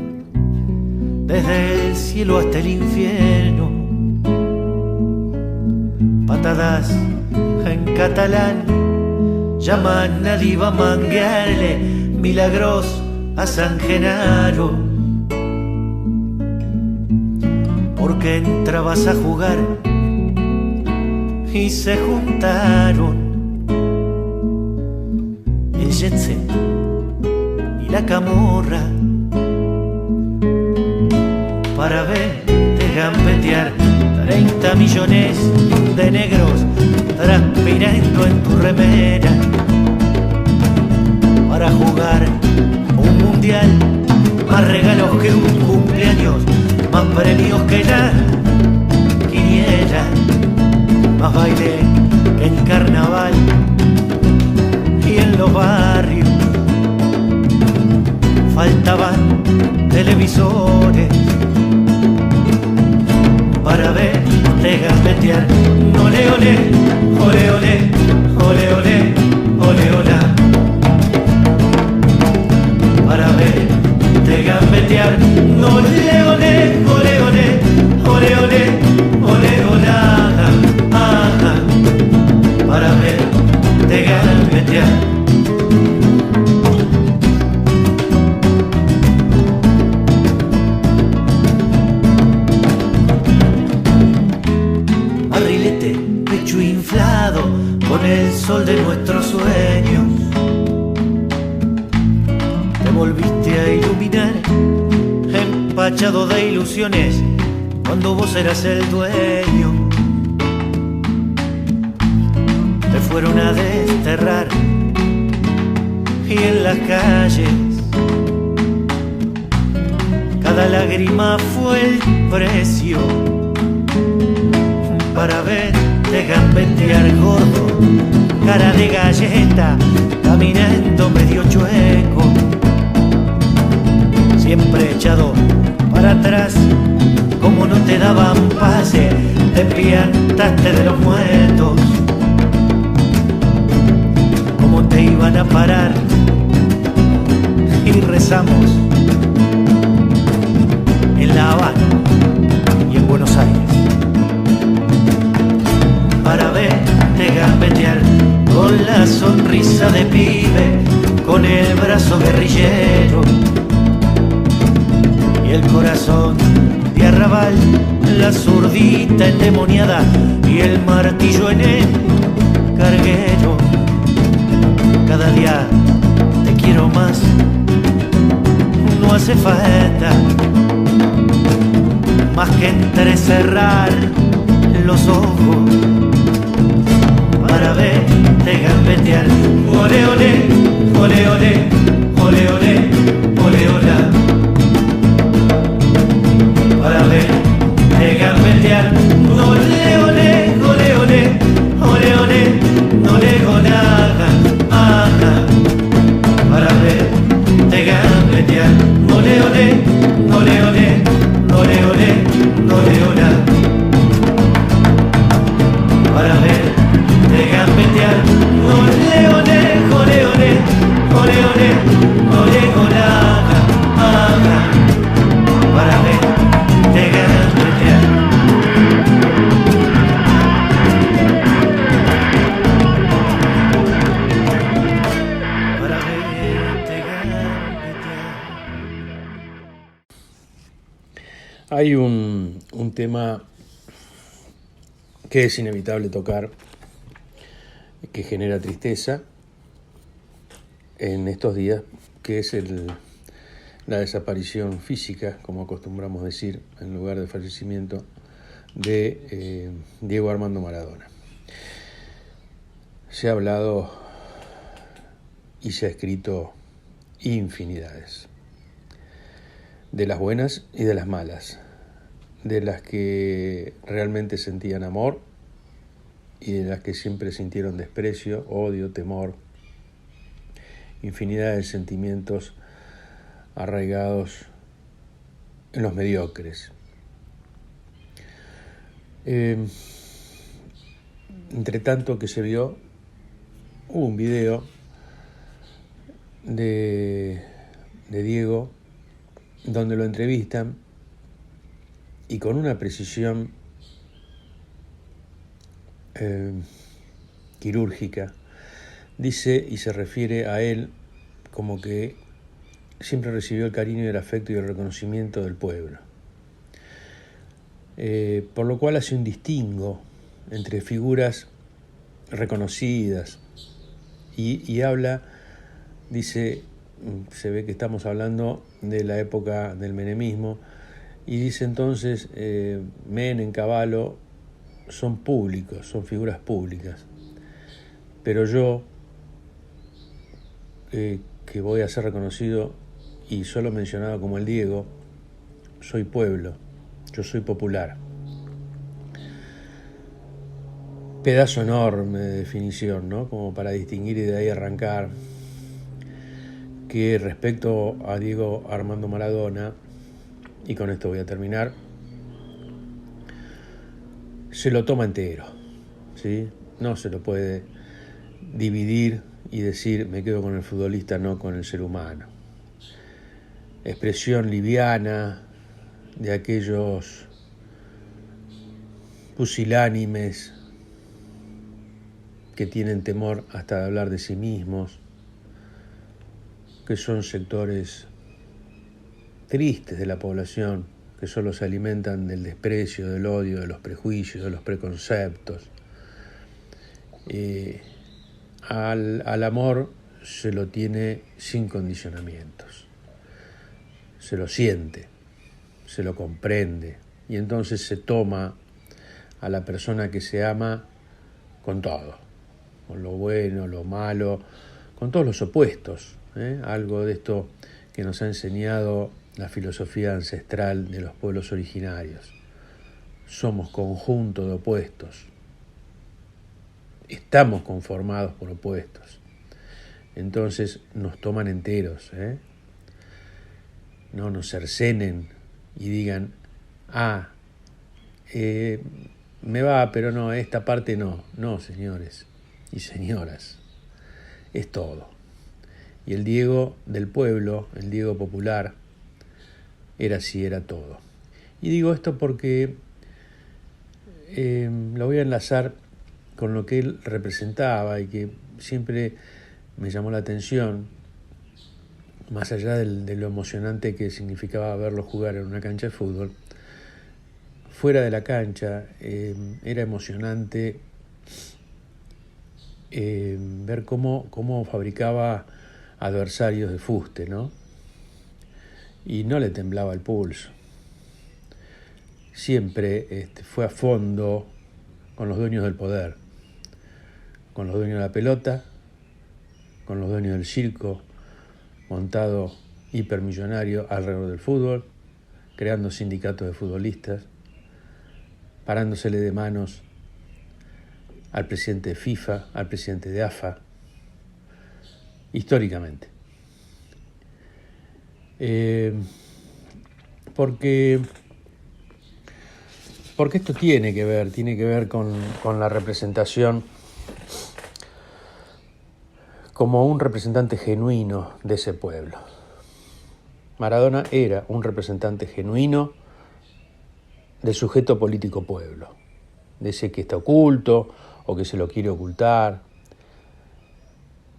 desde el cielo hasta el infierno. Patadas en catalán llaman a Diva a manguearle milagros a San Genaro, porque entrabas a jugar y se juntaron el jet set y la camorra para verte gambetear 30 millones de negros transpirando en tu remera para jugar un mundial, más regalos que un cumpleaños, más premios que la quiniela, más baile que en carnaval y en los barrios faltaban televisores para verte gambetear. Ole, ole, ole, ole, ole, ole, ole, ole, para verte gambetear. Ole, ole, ole, ole, ole, ole, ole, ole, para verte gambetear. Con el sol de nuestros sueños te volviste a iluminar, empachado de ilusiones cuando vos eras el dueño. Te fueron a desterrar y en las calles cada lágrima fue el precio para verte gambetear, gordo, cara de galleta, caminando medio chueco, siempre echado para atrás, como no te daban pase, te piantaste de los muertos, como te iban a parar, y rezamos en La Habana y en Buenos Aires para verte gambetear, con la sonrisa de pibe, con el brazo guerrillero y el corazón de arrabal, la zurdita endemoniada y el martillo en el carguero. cada día te quiero más. No hace falta más que entrecerrar los ojos para verte gambetear. Ole, ole, ole, ole, ole, ole, ole, ola. Para verte gambetear. Ole, ole, ole, ole, ole, ole, ole, ola. Para verte gambetear. Ole, ole, ole, ole, ole, ole, ole, ola. Para verte gambetear. Ole, ole, ole, ole, ole, ole, ole, ola. Para verte gambetear. Para verte gambetear.
Hay un tema que es inevitable tocar, que genera tristeza en estos días, que es la desaparición física, como acostumbramos decir, en lugar de fallecimiento, de Diego Armando Maradona. Se ha hablado y se ha escrito infinidades, de las buenas y de las malas, de las que realmente sentían amor y de las que siempre sintieron desprecio, odio, temor, infinidad de sentimientos arraigados en los mediocres. Entre tanto que se vio, hubo un video de Diego donde lo entrevistan y con una precisión quirúrgica dice y se refiere a él como que siempre recibió el cariño y el afecto y el reconocimiento del pueblo, por lo cual hace un distingo entre figuras reconocidas y habla, dice, se ve que estamos hablando de la época del menemismo, y dice entonces, Menem, Cavallo son públicos, son figuras públicas, pero yo, que voy a ser reconocido y solo mencionado como el Diego, soy pueblo, yo soy popular. Pedazo enorme de definición, ¿no? Como para distinguir y de ahí arrancar que respecto a Diego Armando Maradona, y con esto voy a terminar, se lo toma entero, ¿sí? No se lo puede dividir y decir me quedo con el futbolista, no con el ser humano. Expresión liviana de aquellos pusilánimes que tienen temor hasta de hablar de sí mismos, que son sectores tristes de la población, que solo se alimentan del desprecio, del odio, de los prejuicios, de los preconceptos. Al amor se lo tiene sin condicionamientos, se lo siente, se lo comprende, y entonces se toma a la persona que se ama con todo, con lo bueno, lo malo, con todos los opuestos, algo de esto que nos ha enseñado la filosofía ancestral de los pueblos originarios. Somos conjunto de opuestos, estamos conformados por opuestos, entonces nos toman enteros, no nos cercenen y digan, me va, pero no, esta parte no. No, señores y señoras, es todo. Y el Diego del pueblo, el Diego popular, era así, era todo. Y digo esto porque lo voy a enlazar con lo que él representaba y que siempre me llamó la atención, más allá de lo emocionante que significaba verlo jugar en una cancha de fútbol. Fuera de la cancha era emocionante ver cómo fabricaba adversarios de fuste, ¿no? Y no le temblaba el pulso. Siempre fue a fondo con los dueños del poder, con los dueños de la pelota, con los dueños del circo, montado hipermillonario alrededor del fútbol, creando sindicatos de futbolistas, parándosele de manos al presidente de FIFA, al presidente de AFA, históricamente. Porque esto tiene que ver con la representación como un representante genuino de ese pueblo. Maradona era un representante genuino del sujeto político pueblo, de ese que está oculto o que se lo quiere ocultar,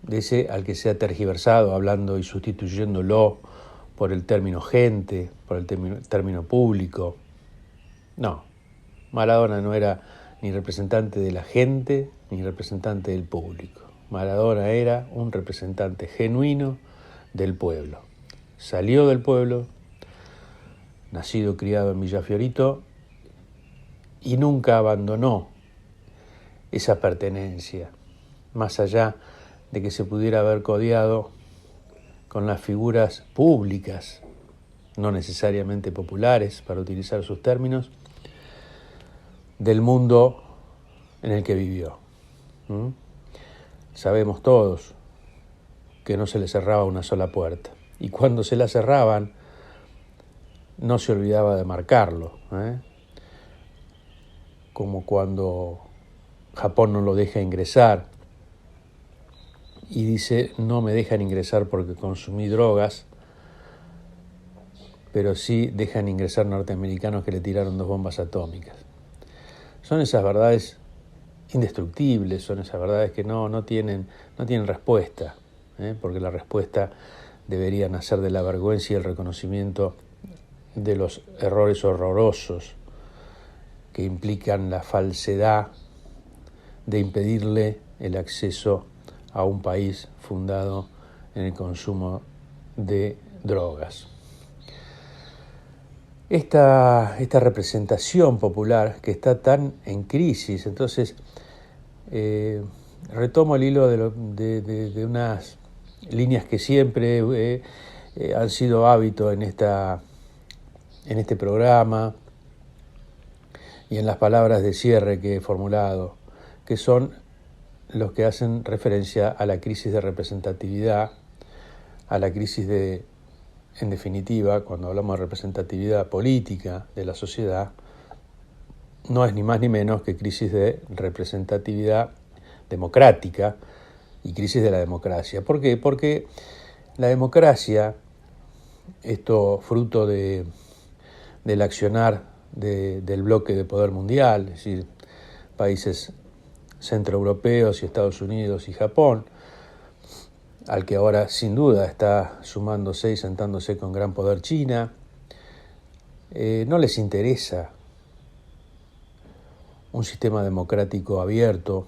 de ese al que se ha tergiversado hablando y sustituyéndolo por el término gente, por el término público. No, Maradona no era ni representante de la gente ni representante del público. Maradona era un representante genuino del pueblo. Salió del pueblo, nacido, criado en Villa Fiorito, y nunca abandonó esa pertenencia, más allá de que se pudiera haber codeado con las figuras públicas, no necesariamente populares, para utilizar sus términos, del mundo en el que vivió. Sabemos todos que no se le cerraba una sola puerta, y cuando se la cerraban, no se olvidaba de marcarlo, como cuando Japón no lo deja ingresar y dice: no me dejan ingresar porque consumí drogas, pero sí dejan ingresar norteamericanos que le tiraron 2 bombas atómicas. Son esas verdades indestructibles, son esas verdades que no tienen respuesta, porque la respuesta debería nacer de la vergüenza y el reconocimiento de los errores horrorosos que implican la falsedad de impedirle el acceso a un país fundado en el consumo de drogas. Esta representación popular que está tan en crisis, entonces retomo el hilo de unas líneas que siempre han sido hábito en este programa y en las palabras de cierre que he formulado, que son los que hacen referencia a la crisis de representatividad, a la crisis en definitiva, cuando hablamos de representatividad política de la sociedad, no es ni más ni menos que crisis de representatividad democrática y crisis de la democracia. ¿Por qué? Porque la democracia, esto fruto del accionar del bloque de poder mundial, es decir, países centroeuropeos y Estados Unidos y Japón, al que ahora sin duda está sumándose y sentándose con gran poder China, no les interesa un sistema democrático abierto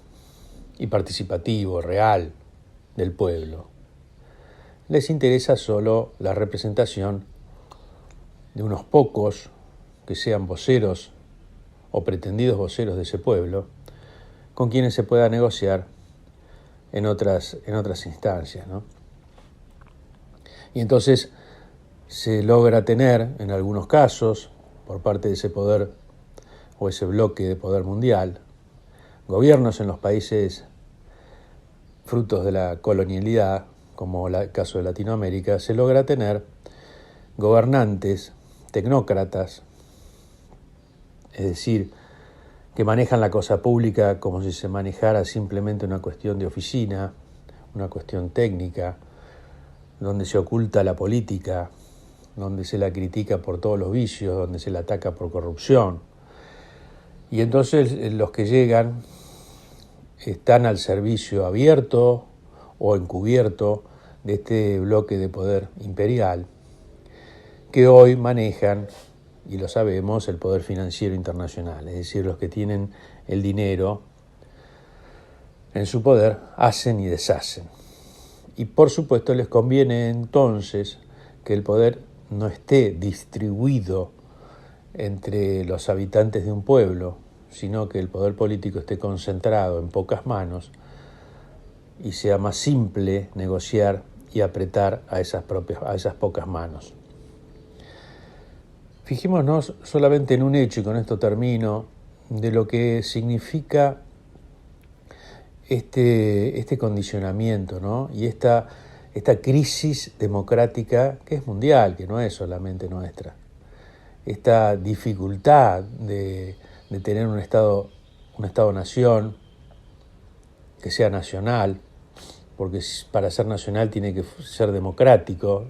y participativo, real, del pueblo. Les interesa solo la representación de unos pocos que sean voceros o pretendidos voceros de ese pueblo, con quienes se pueda negociar en otras instancias, ¿no? Y entonces se logra tener, en algunos casos, por parte de ese poder o ese bloque de poder mundial, gobiernos en los países frutos de la colonialidad, como el caso de Latinoamérica, se logra tener gobernantes, tecnócratas, es decir, que manejan la cosa pública como si se manejara simplemente una cuestión de oficina, una cuestión técnica, donde se oculta la política, donde se la critica por todos los vicios, donde se la ataca por corrupción. Y entonces los que llegan están al servicio abierto o encubierto de este bloque de poder imperial, que hoy manejan, y lo sabemos, el poder financiero internacional, es decir, los que tienen el dinero en su poder, hacen y deshacen. Y por supuesto les conviene entonces que el poder no esté distribuido entre los habitantes de un pueblo, sino que el poder político esté concentrado en pocas manos y sea más simple negociar y apretar a esas pocas manos. Fijémonos solamente en un hecho, y con esto termino, de lo que significa este condicionamiento, ¿no? Y esta crisis democrática que es mundial, que no es solamente nuestra. Esta dificultad de tener un Estado-nación que sea nacional, porque para ser nacional tiene que ser democrático,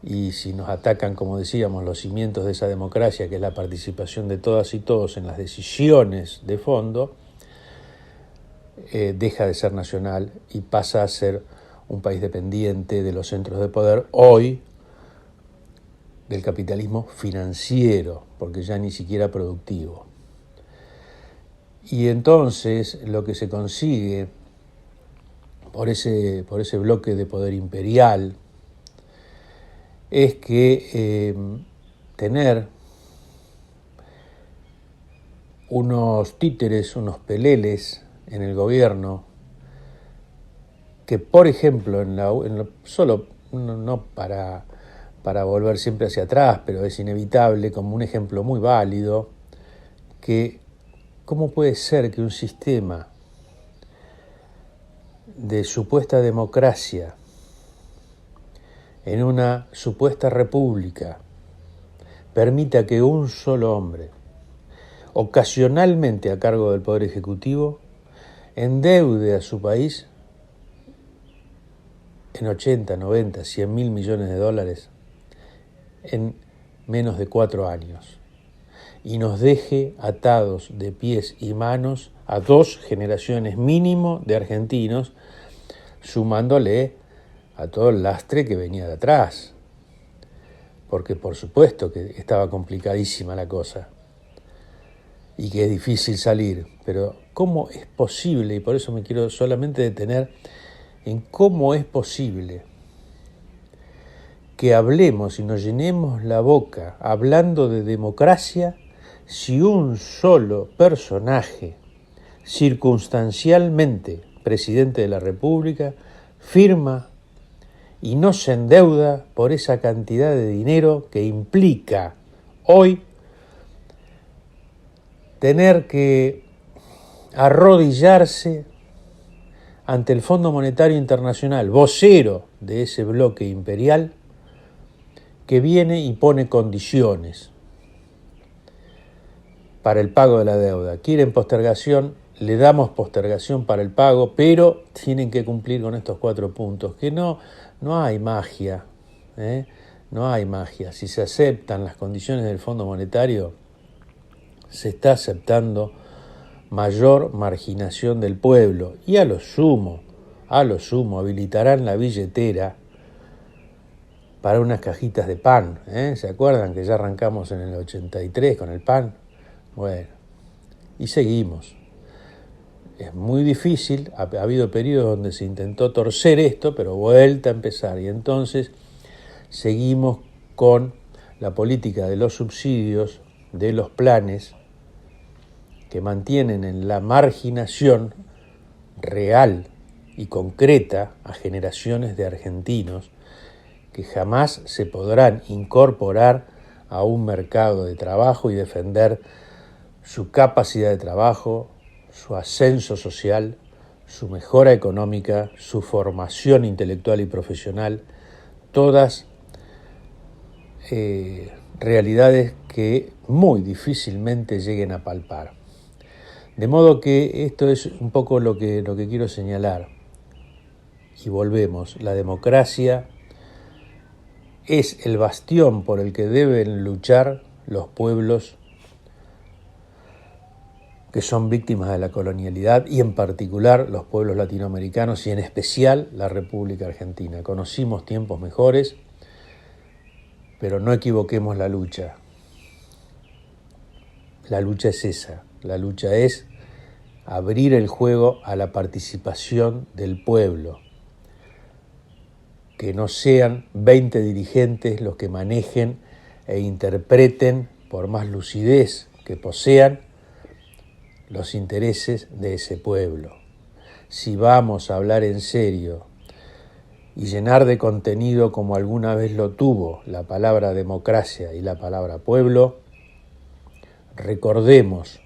y si nos atacan, como decíamos, los cimientos de esa democracia, que es la participación de todas y todos en las decisiones de fondo, deja de ser nacional y pasa a ser un país dependiente de los centros de poder, hoy del capitalismo financiero, porque ya ni siquiera productivo. Y entonces lo que se consigue por ese bloque de poder imperial es que tener unos títeres, unos peleles en el gobierno que, por ejemplo, solo no para volver siempre hacia atrás, pero es inevitable, como un ejemplo muy válido, que cómo puede ser que un sistema de supuesta democracia en una supuesta república permita que un solo hombre, ocasionalmente a cargo del Poder Ejecutivo, endeude a su país en 80, 90, 100 mil millones de dólares en menos de 4 años y nos deje atados de pies y manos a 2 generaciones mínimo de argentinos, sumándole a todo el lastre que venía de atrás, porque por supuesto que estaba complicadísima la cosa y que es difícil salir, pero ¿cómo es posible? Y por eso me quiero solamente detener en cómo es posible que hablemos y nos llenemos la boca hablando de democracia si un solo personaje, circunstancialmente presidente de la República, firma y no se endeuda por esa cantidad de dinero que implica hoy tener que arrodillarse ante el Fondo Monetario Internacional, vocero de ese bloque imperial, que viene y pone condiciones para el pago de la deuda. Quieren postergación, le damos postergación para el pago, pero tienen que cumplir con estos 4 puntos, que no hay magia, no hay magia. Si se aceptan las condiciones del Fondo Monetario, se está aceptando mayor marginación del pueblo y a lo sumo habilitarán la billetera para unas cajitas de pan, ¿se acuerdan que ya arrancamos en el 83 con el pan? Bueno, y seguimos. Es muy difícil, ha habido periodos donde se intentó torcer esto, pero vuelta a empezar, y entonces seguimos con la política de los subsidios, de los planes, que mantienen en la marginación real y concreta a generaciones de argentinos que jamás se podrán incorporar a un mercado de trabajo y defender su capacidad de trabajo, su ascenso social, su mejora económica, su formación intelectual y profesional, todas realidades que muy difícilmente lleguen a palpar. De modo que esto es un poco lo que quiero señalar. Y volvemos, la democracia es el bastión por el que deben luchar los pueblos que son víctimas de la colonialidad y en particular los pueblos latinoamericanos y en especial la República Argentina. Conocimos tiempos mejores, pero no equivoquemos la lucha. La lucha es esa, la lucha es abrir el juego a la participación del pueblo, que no sean 20 dirigentes los que manejen e interpreten, por más lucidez que posean, los intereses de ese pueblo. Si vamos a hablar en serio y llenar de contenido, como alguna vez lo tuvo la palabra democracia y la palabra pueblo, recordemos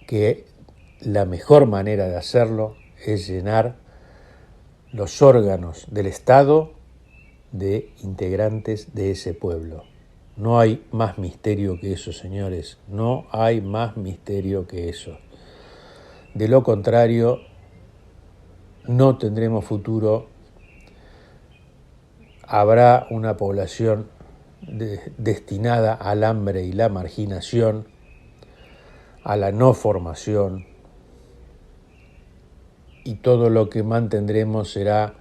que la mejor manera de hacerlo es llenar los órganos del Estado de integrantes de ese pueblo. No hay más misterio que eso, señores, no hay más misterio que eso. De lo contrario, no tendremos futuro, habrá una población destinada al hambre y la marginación, a la no formación, y todo lo que mantendremos será,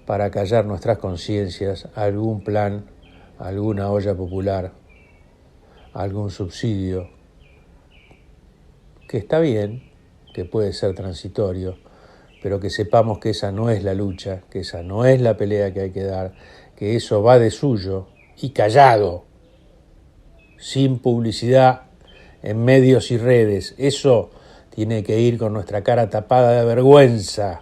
para callar nuestras conciencias, algún plan, alguna olla popular, algún subsidio, que está bien, que puede ser transitorio, pero que sepamos que esa no es la lucha, que esa no es la pelea que hay que dar, que eso va de suyo y callado, sin publicidad en medios y redes. Eso tiene que ir con nuestra cara tapada de vergüenza.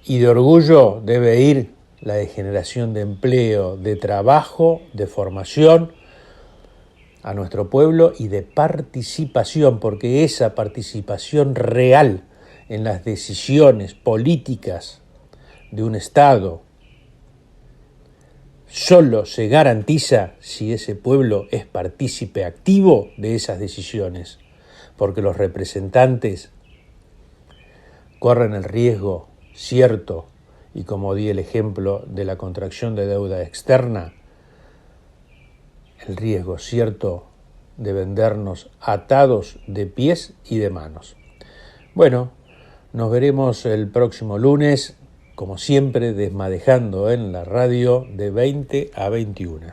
Y de orgullo debe ir la de generación de empleo, de trabajo, de formación a nuestro pueblo y de participación, porque esa participación real en las decisiones políticas de un Estado solo se garantiza si ese pueblo es partícipe activo de esas decisiones, porque los representantes corren el riesgo cierto, y como di el ejemplo de la contracción de deuda externa, el riesgo cierto de vendernos atados de pies y de manos. Bueno, nos veremos el próximo lunes, como siempre, desmadejando en la radio de 20 a 21.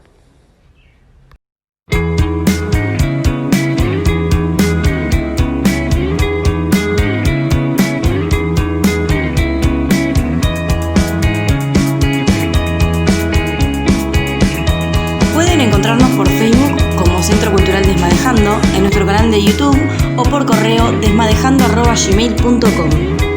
Pueden encontrarnos por Facebook como Centro Cultural Desmadejando, en nuestro canal de YouTube o por correo desmadejando@gmail.com.